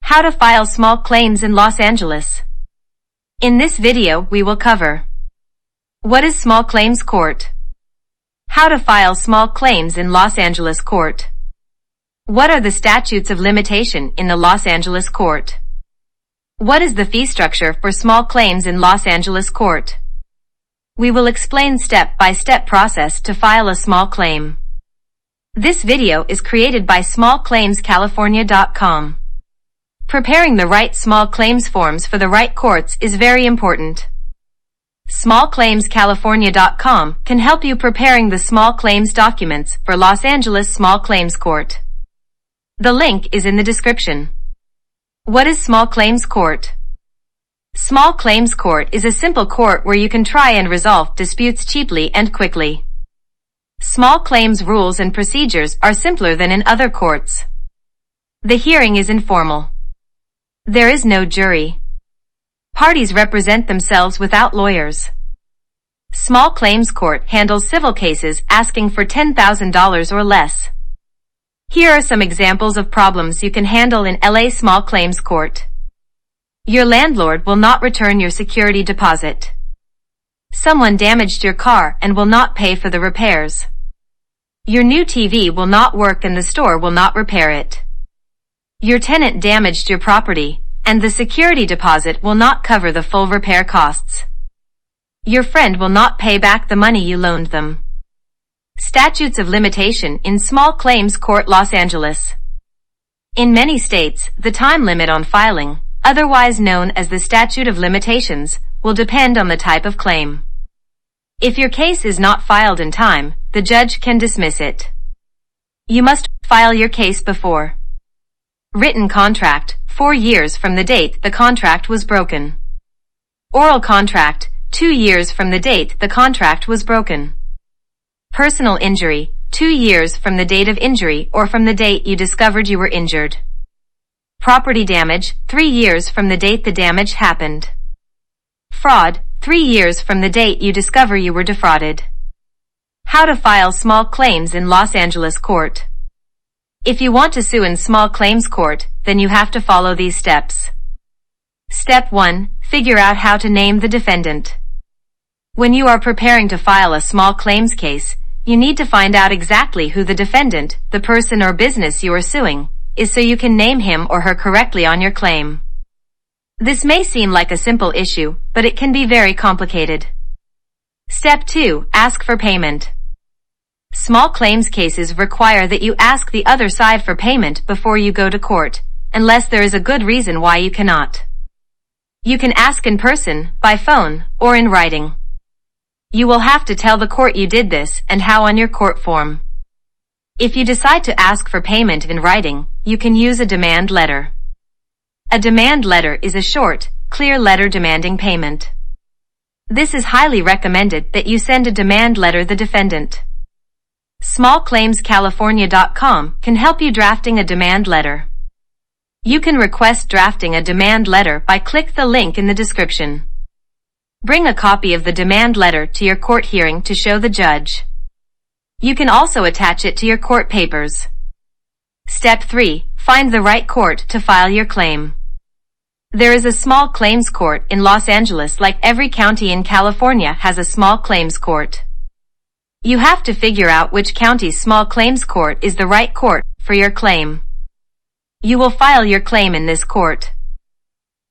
How to file small claims in Los Angeles. In this video, we will cover: what is small claims court? How to file small claims in Los Angeles court. What are the statutes of limitation in the Los Angeles court? What is the fee structure for small claims in Los Angeles court? We will explain step-by-step process to file a small claim. This video is created by smallclaimscalifornia.com. Preparing the right small claims forms for the right courts is very important. smallclaimscalifornia.com can help you preparing the small claims documents for Los Angeles Small Claims Court. The link is in the description. What is small claims court? Small claims court is a simple court where you can try and resolve disputes cheaply and quickly. Small claims rules and procedures are simpler than in other courts. The hearing is informal. There is no jury. Parties represent themselves without lawyers. Small claims court handles civil cases asking for $10,000 or less. Here are some examples of problems you can handle in LA Small Claims Court. Your landlord will not return your security deposit. Someone damaged your car and will not pay for the repairs. Your new TV will not work and the store will not repair it. Your tenant damaged your property, and the security deposit will not cover the full repair costs. Your friend will not pay back the money you loaned them. Statutes of limitation in Small Claims Court, Los Angeles. In many states, the time limit on filing, otherwise known as the statute of limitations, will depend on the type of claim. If your case is not filed in time, the judge can dismiss it. You must file your case before. Written contract, 4 years from the date the contract was broken. Oral contract, 2 years from the date the contract was broken. Personal injury, 2 years from the date of injury or from the date you discovered you were injured. Property damage, 3 years from the date the damage happened. Fraud, 3 years from the date you discover you were defrauded. How to file small claims in Los Angeles court. If you want to sue in small claims court, then you have to follow these steps. Step 1. Figure out how to name the defendant. When you are preparing to file a small claims case, you need to find out exactly who the defendant, the person or business you are suing, is so you can name him or her correctly on your claim. This may seem like a simple issue, but it can be very complicated. Step 2. Ask for payment. Small claims cases require that you ask the other side for payment before you go to court, unless there is a good reason why you cannot. You can ask in person, by phone, or in writing. You will have to tell the court you did this and how on your court form. If you decide to ask for payment in writing, you can use a demand letter. A demand letter is a short, clear letter demanding payment. This is highly recommended that you send a demand letter the defendant. smallclaimscalifornia.com can help you drafting a demand letter. You can request drafting a demand letter by click the link in the description. Bring a copy of the demand letter to your court hearing to show the judge. You can also attach it to your court papers. Step 3. Find the right court to file your claim. There is a small claims court in Los Angeles, like every county in California has a small claims court. You have to figure out which county's small claims court is the right court for your claim. You will file your claim in this court.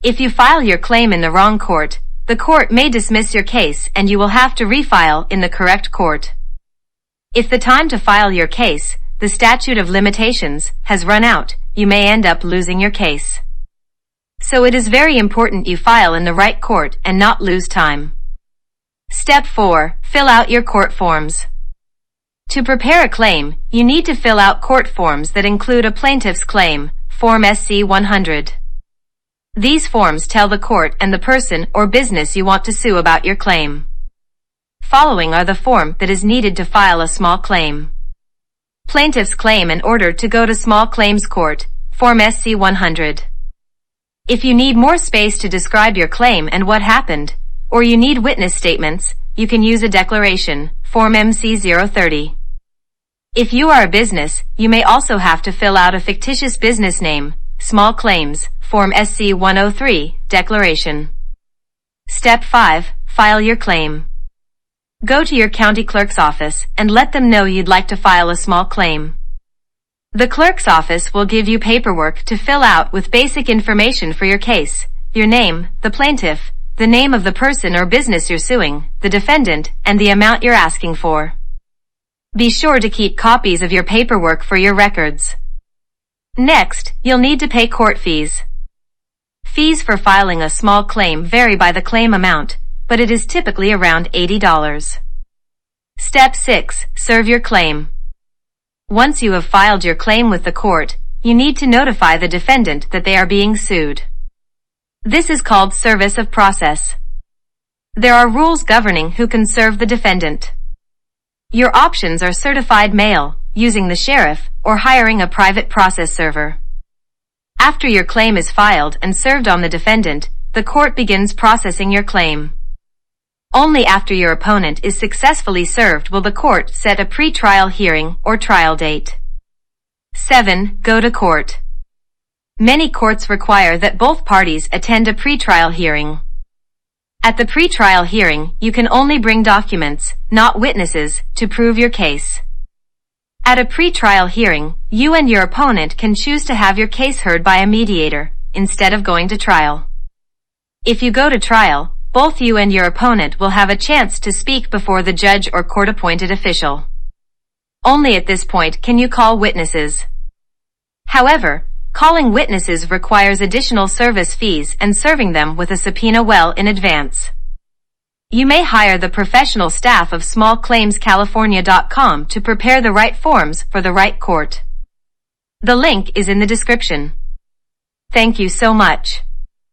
If you file your claim in the wrong court, the court may dismiss your case and you will have to refile in the correct court. If the time to file your case, the statute of limitations, has run out, you may end up losing your case. So it is very important you file in the right court and not lose time. Step 4. Fill out your court forms. To prepare a claim, you need to fill out court forms that include a plaintiff's claim, Form SC-100. These forms tell the court and the person or business you want to sue about your claim. Following are the form that is needed to file a small claim. Plaintiff's claim and order to go to small claims court, Form SC-100. If you need more space to describe your claim and what happened, or you need witness statements, you can use a declaration, Form MC-030. If you are a business, you may also have to fill out a fictitious business name, small claims, Form SC-103, Declaration. Step 5. File your claim. Go to your county clerk's office and let them know you'd like to file a small claim. The clerk's office will give you paperwork to fill out with basic information for your case: your name, the plaintiff, the name of the person or business you're suing, the defendant, and the amount you're asking for. Be sure to keep copies of your paperwork for your records. Next, you'll need to pay court fees. Fees for filing a small claim vary by the claim amount, but it is typically around $80. Step 6. Serve your claim. Once you have filed your claim with the court, you need to notify the defendant that they are being sued. This is called service of process. There are rules governing who can serve the defendant. Your options are certified mail, using the sheriff, or hiring a private process server. After your claim is filed and served on the defendant, the court begins processing your claim. Only after your opponent is successfully served will the court set a pre-trial hearing or trial date. 7. Go to court. Many courts require that both parties attend a pre-trial hearing. At the pre-trial hearing, you can only bring documents, not witnesses, to prove your case. At a pre-trial hearing, you and your opponent can choose to have your case heard by a mediator, instead of going to trial. If you go to trial, both you and your opponent will have a chance to speak before the judge or court-appointed official. Only at this point can you call witnesses. However, calling witnesses requires additional service fees and serving them with a subpoena well in advance. You may hire the professional staff of smallclaimscalifornia.com to prepare the right forms for the right court. The link is in the description. Thank you so much.